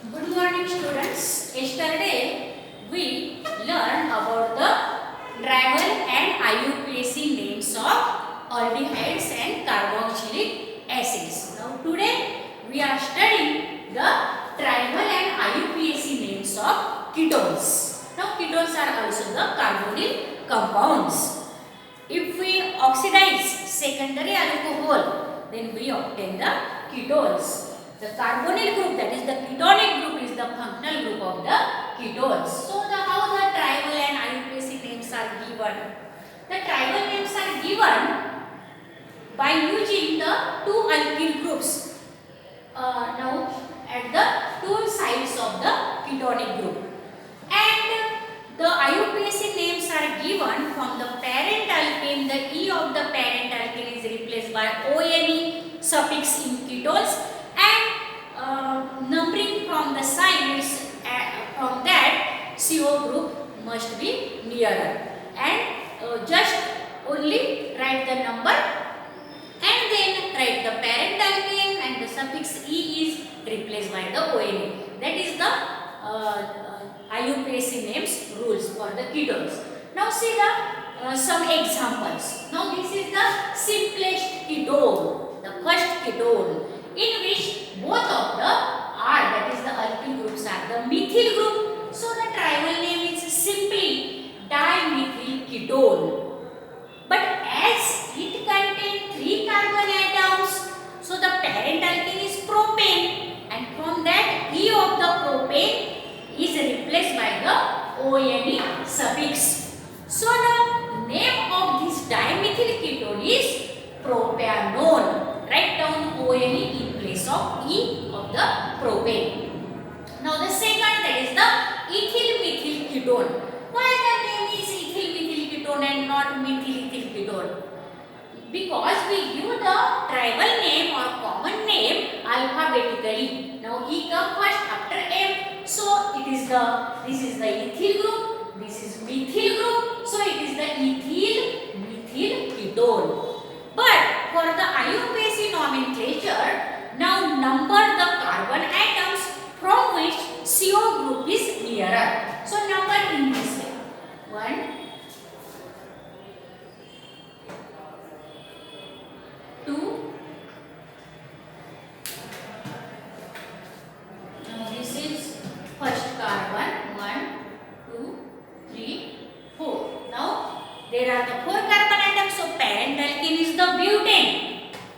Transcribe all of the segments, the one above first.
Good morning, students. Yesterday we learned about the tribal and IUPAC names of aldehydes and carboxylic acids. Now today we are studying the tribal and IUPAC names of ketones. Now ketones are also the carbonyl compounds. If we oxidize secondary alcohol, then we obtain the ketones. The carbonyl group, that is the ketonic group, is the functional group of the ketones. So, how the tribal and IUPAC names are given? The tribal names are given by using the two alkyl groups. Now, at the two sides of the ketonic group, and the IUPAC names are given from the parent alkane. The E of the parent alkane is replaced by ONE suffix in ketones, and numbering from the signs from that CO group must be nearer, and just only write the number and then write the parent alkane, and the suffix E is replaced by the ONE. That is the IUPAC names rules for the ketones. Now see the some examples. Now this is the simplest ketone, the first ketone, in which both of the R, that is the alkyl groups, are the methyl group. So the tribal name is simply dimethyl ketone. But as it contains 3 carbon atoms, so the parent alkane is propane, and from that E of the propane is replaced by the ONE suffix. So the name of this dimethyl ketone is propanone. Write down ONE in place of E of the propane. Now the second, that is the ethyl methyl ketone. Why the name is ethyl methyl ketone and not methyl ethyl ketone? Because we give the tribal name or common name alphabetically. Now E comes first after M. So this is the ethyl group, this is methyl group. So it is the ethyl methyl ketone. But for the IUPAC nomenclature, now number the carbon atoms from which CO group is nearer. So number in this way: 1, 2. Now this is first carbon, 1, 2, 3, 4. Now there are the 4 carbon atoms. So parent alkene is the butane.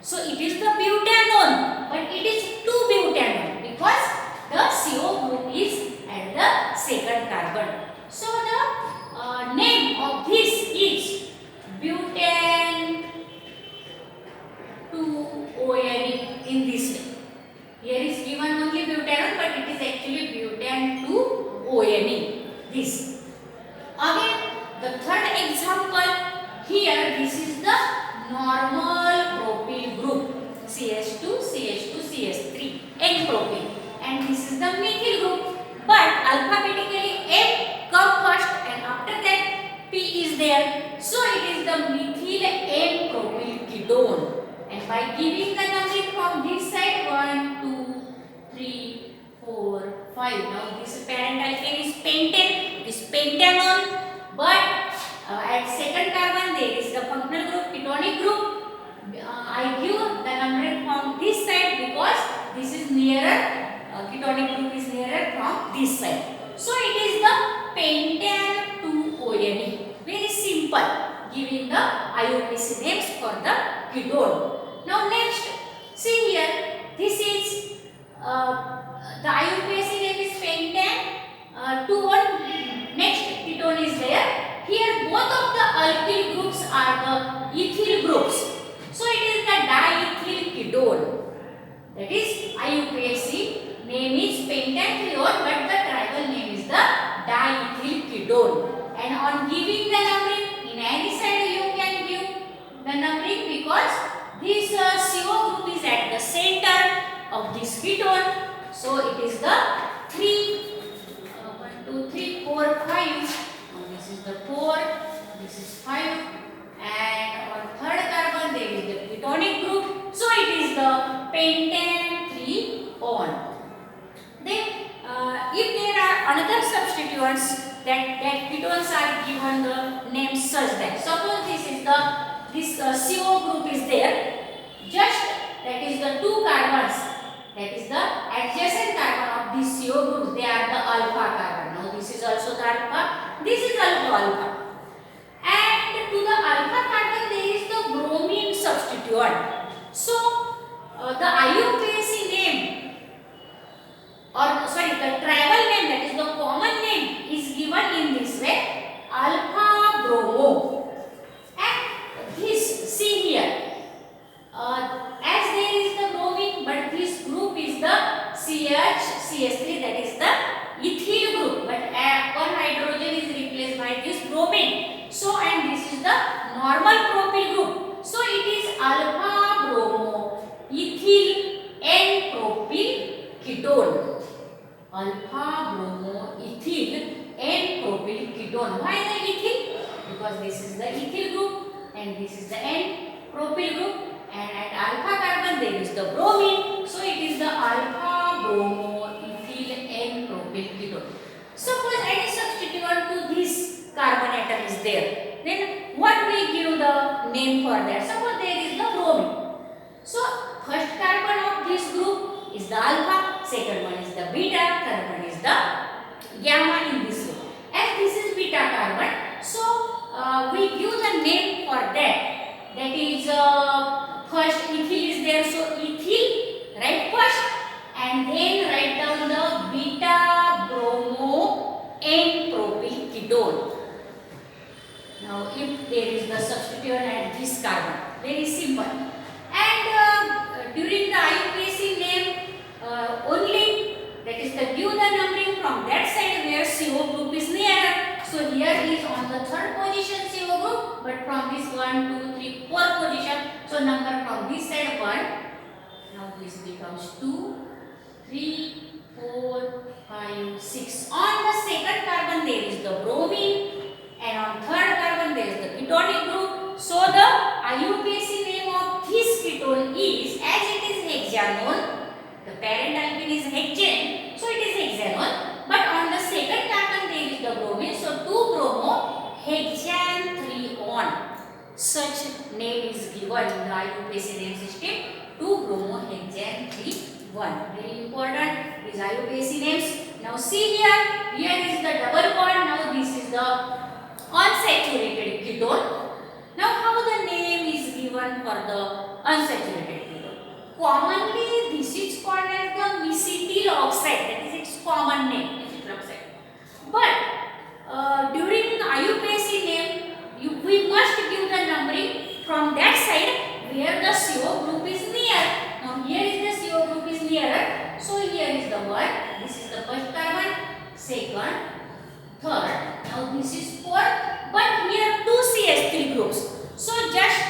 So it is the butanone, but it is 2-butanone because the CO group is at the second carbon. So the name of this is butane 2-ONE in this way. Here is given only butanone, but it is actually butane 2-ONE. This. Again, the third example, here this is the normal propyl group, CH2, CH2, CH3, N-propyl, and this is the methyl group. But alphabetically M come first, and after that P is there. So it is the methyl N-propyl ketone. And by giving the numbering from this side, 1, 2, 3, 4, 5. Now this parent alkane is pentane, it is pentanone. But at second carbon there is the functional group, ketonic group. I give the numbering from this side because this is nearer, ketonic group is nearer from this side. So it is the pentane 2-ONE. Very simple, giving the IUPAC names for the ketone. Now next, see here, this is the IUPAC name is pentane 2-1. Next ketone is there. Here both of the alkyl groups are the ethyl groups. So it is the diethyl ketone. That is IUPAC name is pentanethylone, but the tribal name is the diethyl ketone. And on giving the numbering, in any side you can give the numbering because this CO group is at the center of this ketone. So it is the 3, 1, 2, 3, 4, 5. Now this is the 4, this is 5, and on third carbon there is the ketonic group. So it is the pentane 3-on. Then another substituents that ketones are given the name such that, suppose this CO group is there, just that is the two carbons, that is the adjacent carbon of this CO group, they are the alpha carbon. Now this is also the alpha, this is also alpha, and to the alpha carbon there is the bromine substituent. So the IUPAC name, or sorry, the travel name, that is the common name, is given in this way, alpha bromo. And this, see here, as there is the bromine, but this group is the CH3, that is the ethyl group, but one hydrogen is replaced by this bromine. So, and this is the normal propyl group. So it is alpha bromo ethyl N propyl ketone. Alpha bromo ethyl N propyl ketone. Why the ethyl? Because this is the ethyl group and this is the N propyl group, and at alpha carbon there is the bromine. So it is the alpha bromo ethyl N propyl ketone. Suppose any substituent to this carbon atom is there, then what we give the name for that? Suppose there is the bromine. So first carbon of this group is the alpha, second one is the beta, third one is the gamma in this way. As this is beta carbon, so we give the name for that. That is first ethyl is there, so ethyl write first, and then write down the beta bromo N propyl ketone. Now if there is the substituent at this carbon, very simple. And during the IUPAC name only, that is the give the numbering from that side where CO group is nearer. So here is on the third position CO group, but from this 1, 2, 3, 4 position. So number from this side 1. Now this becomes 2, 3, 4, 5, 6. On the second carbon there is the bromine, and on third carbon there is the ketonic group. So the IUPAC name of this ketone is, as it is hexanone, the parent alkene is hexane, so it is hexanone. But on the second carbon there is the bromine, so 2-bromo hexane 3-on. Such name is given in the IUPAC name system, 2-bromo hexane 3-1. Very important, these IUPAC names. Now see here, here is the double bond. Now this is the unsaturated ketone. Now how the name is given for the unsaturated ketone? Commonly this is called as the mesetyl oxide, that is its common name, mesetyl oxide. But during IUPAC name, we must give the numbering from that side where the CO group is near. Now here is the CO group is nearer, so here is the 1, this is the first carbon, second, third, now this is 4, but here 2 CH3 groups. So just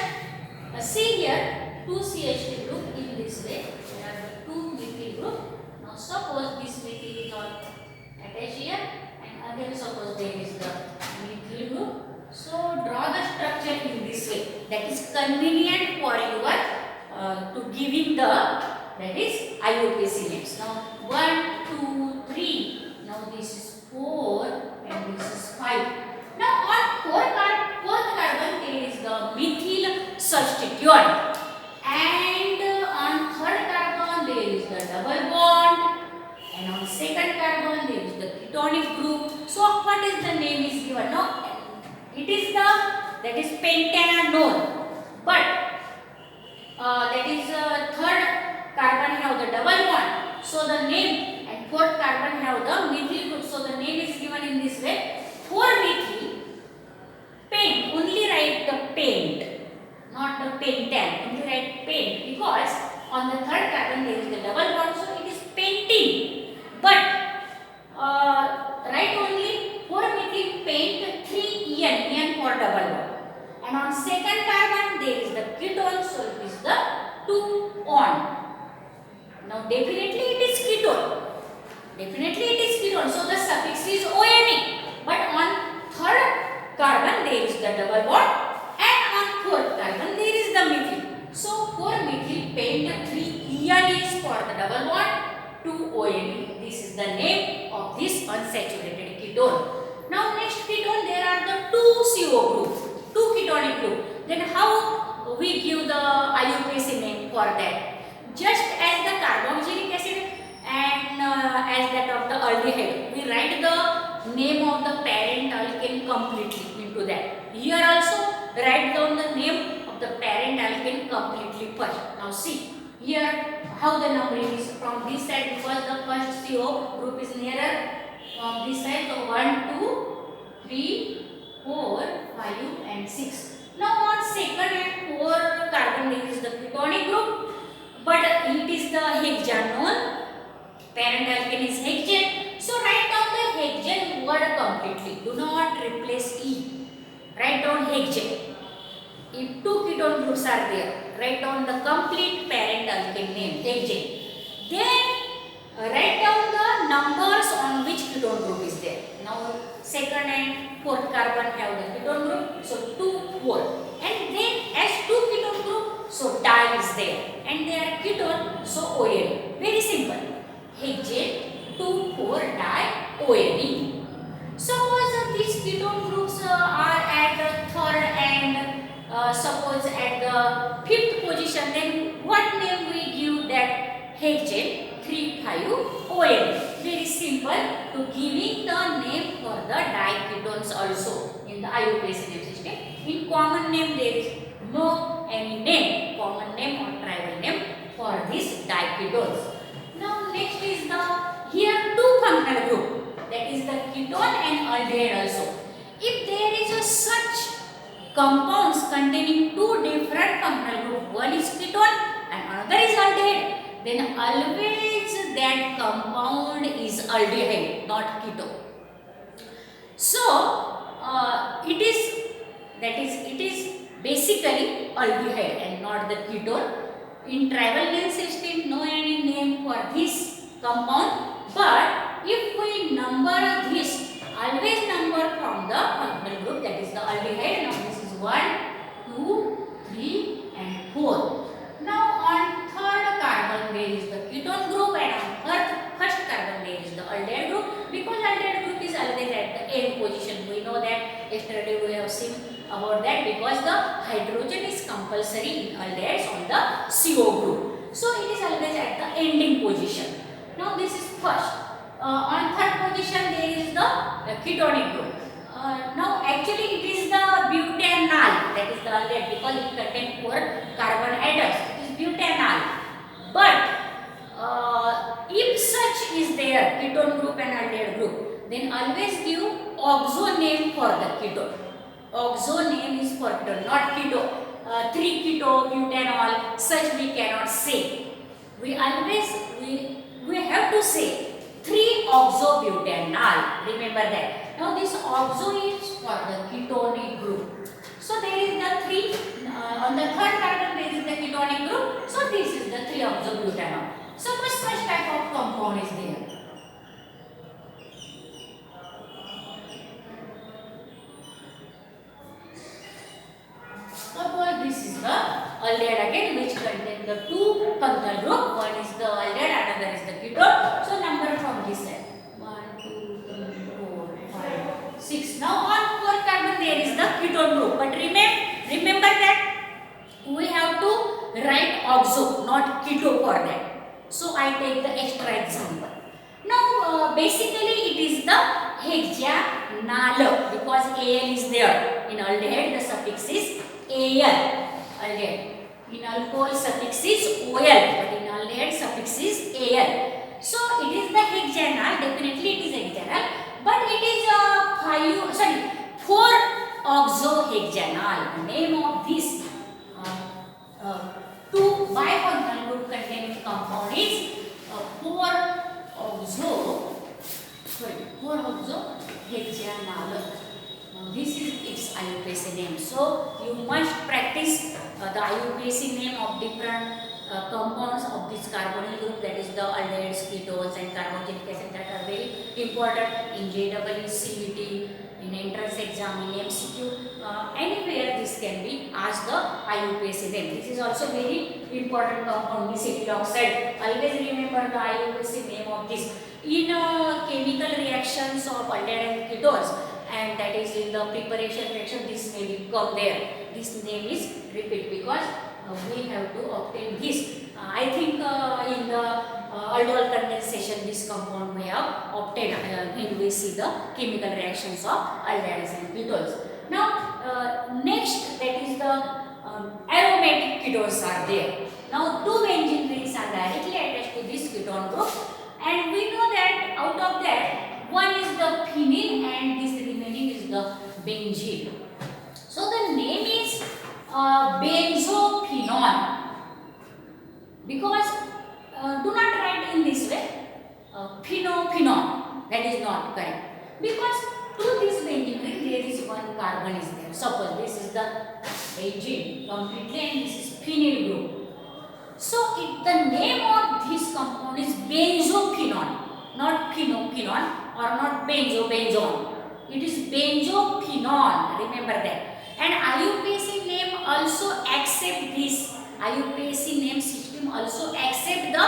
see here 2 CH3 group in this way, there are the 2 methyl group. Now suppose this methyl is all attached here, and again suppose there is the methyl group. So draw the structure in this way, that is convenient for your to giving the, that is IUPAC names. Now 1, 2, 3, now this is 4 and this is 5. Now on fourth carbon there is the methyl substituent, and on third carbon there is the double bond, and on second carbon there is the ketonic group. So what is the name is given? Now it is the, that is pentanone, but that is third carbon have the double bond, so the name, and fourth carbon have the methyl group, so the name is given in this way, 4-methyl paint. Only write the paint, not the pentane, only write paint, because on the third carbon there is the double bond, so it is pentene. But write only 4-methyl paint 3-en, en for double bond, and on second carbon there is the ketone, so it is the 2-on. Now definitely it is ketone, definitely it is ketone, so the suffix is onic. But on third carbon there is the double bond, and on fourth carbon there is the methyl. So 4-methyl paint 3-en is for the double bond, 2-on. This is the name of this unsaturated ketone. Now next ketone, there are the two CO group, two ketonic group. Then how we give the IUPAC name for that? Just as the carboxylic acid and as that of the aldehyde, we write the name of the parent alkane completely into that. Here also write down the name of the parent alkane completely first. Now see here how the numbering is from this side, because the first CO group is nearer from this side. So 1, 2, 3, 4, 5 and 6. Now on second and 4 carbon there is the ketonic group, but it is the hexanone. Parent alkane is hexane. So write down the hexane word completely. Do not replace E. Write down hexane. If two ketone groups are there, write down the complete parent alkane name, hexane. Then write down the numbers on which ketone group is there. Now second and fourth carbon have the ketone group, so 2, 4. And then as two ketone group, so di is there. And they are ketone, so ONE. Very simple. Hexane, 2, 4, di, ONE. Suppose these ketone groups are at the third and suppose at the fifth position, then what name we give that hexane? 3, 5, ONE. Very simple to giving the name for the diketones also in the IUPAC name system. In common name there is no any name, common name or tribal name for these diketones. Now next is the here two functional group, that is the ketone and aldehyde also. If there is a such compounds containing two different functional group, one is ketone and another is aldehyde, then always that compound is aldehyde, not ketone. So it is basically aldehyde and not the ketone. In tribal name system, no any name for this compound, but if we number this, always number from the functional group, that is the aldehyde. Now this is 1, 2, 3 and 4. Now on third carbon there is the ketone group, and on first carbon there is the aldehyde group, because aldehyde group is always at the end position. We know that yesterday we have seen about that, because the hydrogen is compulsory in aldehydes on the CO group. So it is always at the ending position. Now this is first. On third position there is the ketonic group. Now actually it is the butanal, that is the aldehyde, because it contains 4 carbon atoms. It is butanal. But if such is there ketone group and aldehyde group, then always give oxo name for the ketone. Oxo name is for ketone, not keto. 3-keto, butanol, such we cannot say. We have to say 3-oxobutanol. Remember that. Now this oxo is for the ketonic group. So there is the 3 on the third carbon there is the ketonic group. So this is the 3-oxobutanol. Suppose such type of compound is there. Suppose this is the aldehyde again, which contains the two functional group. One is the aldehyde, another is the ketone. So number from this side. 1, 2, 3, 4, 5, 6. Now on fourth carbon there is the ketone group. But remember that we have to write oxo, not keto for that. So I take the extra example. Now basically it is the hexanal, because Al is there. In aldehyde the suffix is Al. Aldehyde. In alcohol suffix is OL, but in aldehyde suffix is Al. So it is the hexanal. Definitely it is hexanal, but it is 4-oxohexanal. Name of this two bifunctional group containing compound is 4-oxohexanal. This is its IUPAC name. So you must practice the IUPAC name of different compounds of this carbonyl group, that is the aldehydes, ketones and carboxylic acid, that are very important in JEE, CET, in entrance exam, in MCQ, anywhere this can be asked the IUPAC name. This is also very important compound, diacetyl oxide. Always remember the IUPAC name of this. In chemical reactions of aldehyde and ketones, and that is in the preparation reaction, this may become there. This name is repeat because we have to obtain this. I think in the aldol condensation, this compound we have obtained when we see the chemical reactions of aldehydes and ketones. Now, next, that is the aromatic ketones are there. Now, two benzene rings are directly attached to this ketone group, and we know that out of that, one is the phenyl and this remaining is the benzene. So, the name is benzophenone. Because do not write in this way phenone, that is not correct, because to this benzene ring there is one carbon is there. Suppose this is the benzene completely and this is phenyl group. So the name of this compound is benzophenone, not phenophenone or not benzone. It is benzophenone, remember that. And IUPAC name also accept this. IUPAC name system also accept the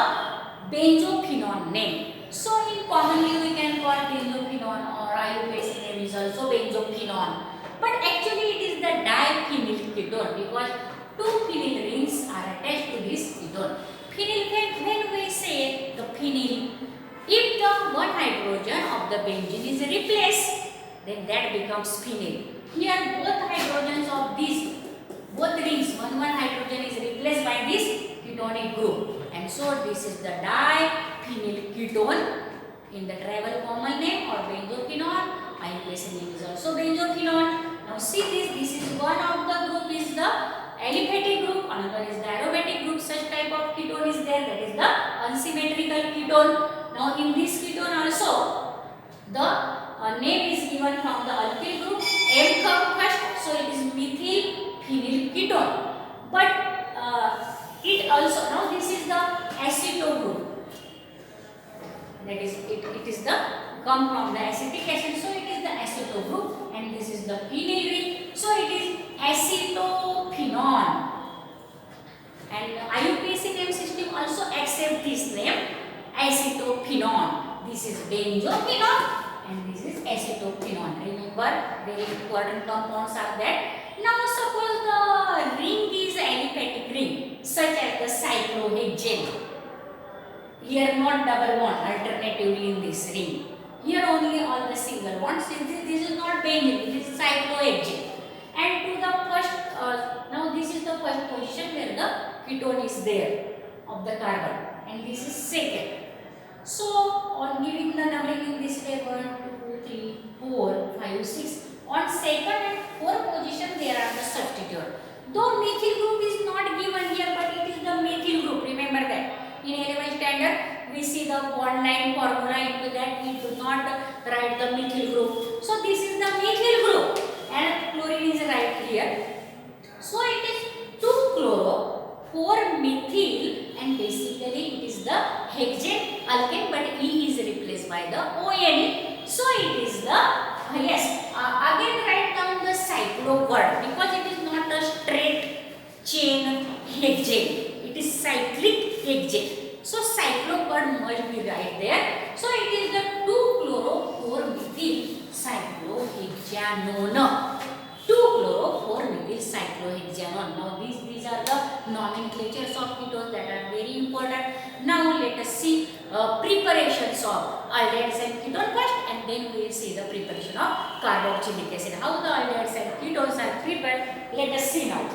benzophenone name. So in commonly we can call benzophenone, or IUPAC name is also benzophenone. But actually it is the diphenyl ketone because two phenyl rings are attached to this ketone. Phenyl, when we say the phenyl, if the one hydrogen of the benzene is replaced, then that becomes phenyl. Here both hydrogens of these, both rings, one hydrogen is replaced by this ketonic group, and so this is the diphenyl ketone in the travel common name or benzophenone. IUPAC name is also benzophenone. Now see this is one of the group is the aliphatic group, another is the aromatic group. Such type of ketone is there, that is the unsymmetrical ketone. Now in this ketone also the name is given from the alkyl group. M come first, so it is methyl phenyl ketone. But it also, now this is the aceto group. That is it is the come from the acetic acid, so it is the aceto group, and this is the phenyl ring, so it is acetophenone. And IUPAC name system also accept this name acetophenone. This is benzophenone and this is acetophenone. Remember, very important compounds are there. Now suppose the ring is aliphatic ring such as the cyclohexane. Here not double bond alternatively in this ring. Here only all the single bonds. This is not benzene, it is cyclohexane. And to the first, now this is the first position where the ketone is there of the carbon, and this is second. So on giving the numbering in this way, 1, 2, 3, 4, 5, 6. On second and fourth position there are the substitute. Though methyl group is not given here, but it is the methyl group. Remember that. In 11th standard, we see the bond line formula. Into that we do not write the methyl group. So this is the methyl group, and chlorine is right here. So it is 2-chloro, 4-methyl, and basically it is the hexane alkane, but E is replaced by the ONE. So it is the again write down the cyclo word because it is not a straight chain hexane. It is cyclic hexane. So cyclo word must be right there. So it is the 2-chloro-4-methyl cyclohexanone. 2-chloro-4-methyl cyclohexanone. Now these are the nomenclatures of ketones that are very important. Now let us see preparations of aldehydes and ketone first, and then we will see the preparation of carboxylic acid. How the aldehydes and ketones are prepared, let us see now.